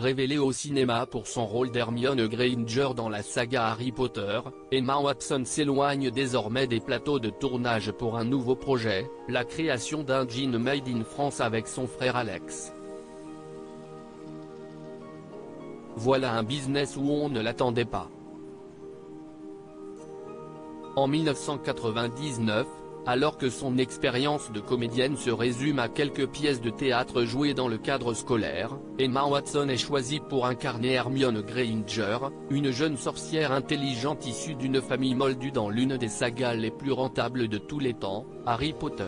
Révélée au cinéma pour son rôle d'Hermione Granger dans la saga Harry Potter, Emma Watson s'éloigne désormais des plateaux de tournage pour un nouveau projet, la création d'un jean made in France avec son frère Alex. Voilà un business où on ne l'attendait pas. En 1999, alors que son expérience de comédienne se résume à quelques pièces de théâtre jouées dans le cadre scolaire, Emma Watson est choisie pour incarner Hermione Granger, une jeune sorcière intelligente issue d'une famille moldue dans l'une des sagas les plus rentables de tous les temps, Harry Potter.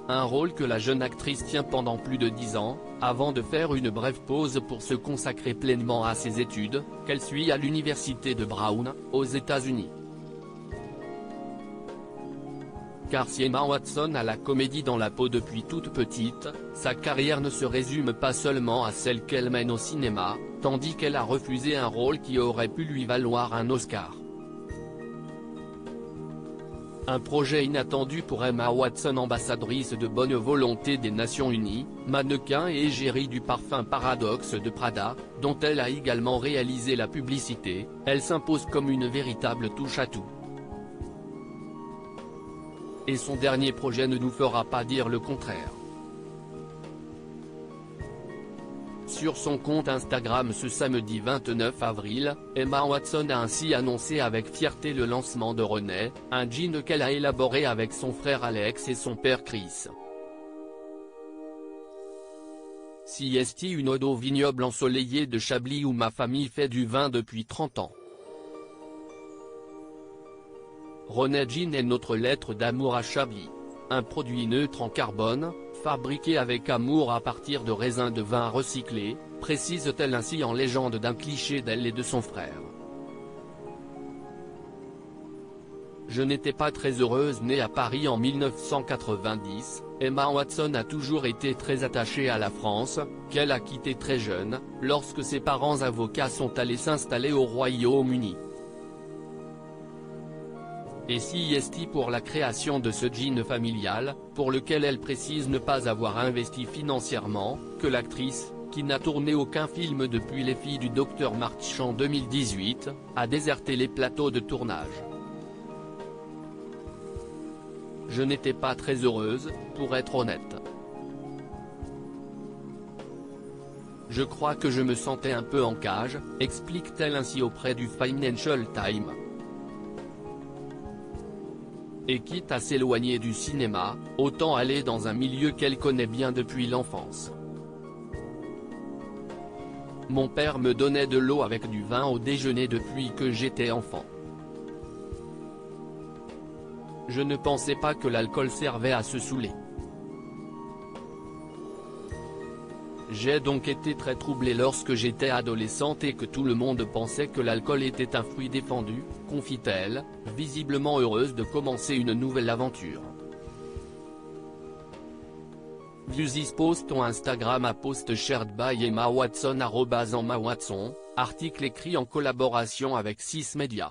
Un rôle que la jeune actrice tient pendant plus de 10 ans, avant de faire une brève pause pour se consacrer pleinement à ses études, qu'elle suit à l'université de Brown, aux États-Unis. Car si Emma Watson a la comédie dans la peau depuis toute petite, sa carrière ne se résume pas seulement à celle qu'elle mène au cinéma, tandis qu'elle a refusé un rôle qui aurait pu lui valoir un Oscar. Un projet inattendu pour Emma Watson, ambassadrice de bonne volonté des Nations Unies, mannequin et égérie du parfum Paradoxe de Prada, dont elle a également réalisé la publicité, elle s'impose comme une véritable touche-à-tout. Et son dernier projet ne nous fera pas dire le contraire. Sur son compte Instagram ce samedi 29 avril, Emma Watson a ainsi annoncé avec fierté le lancement de René, un jean qu'elle a élaboré avec son frère Alex et son père Chris. Siesti, une ode au vignoble ensoleillé de Chablis où ma famille fait du vin depuis 30 ans. René Gin est notre lettre d'amour à Chablis. Un produit neutre en carbone, fabriqué avec amour à partir de raisins de vin recyclés, précise-t-elle ainsi en légende d'un cliché d'elle et de son frère. Je n'étais pas très heureuse. Née à Paris en 1990, Emma Watson a toujours été très attachée à la France, qu'elle a quittée très jeune, lorsque ses parents avocats sont allés s'installer au Royaume-Uni. Et siesti pour la création de ce jean familial, pour lequel elle précise ne pas avoir investi financièrement, que l'actrice, qui n'a tourné aucun film depuis Les Filles du Docteur March en 2018, a déserté les plateaux de tournage. Je n'étais pas très heureuse, pour être honnête. Je crois que je me sentais un peu en cage, explique-t-elle ainsi auprès du Financial Times. Et quitte à s'éloigner du cinéma, autant aller dans un milieu qu'elle connaît bien depuis l'enfance. Mon père me donnait de l'eau avec du vin au déjeuner depuis que j'étais enfant. Je ne pensais pas que l'alcool servait à se saouler. J'ai donc été très troublée lorsque j'étais adolescente et que tout le monde pensait que l'alcool était un fruit défendu, confie-t-elle, visiblement heureuse de commencer une nouvelle aventure. Views is post on Instagram à post shared by Emma Watson @EmmaWatson, article écrit en collaboration avec 6 Media.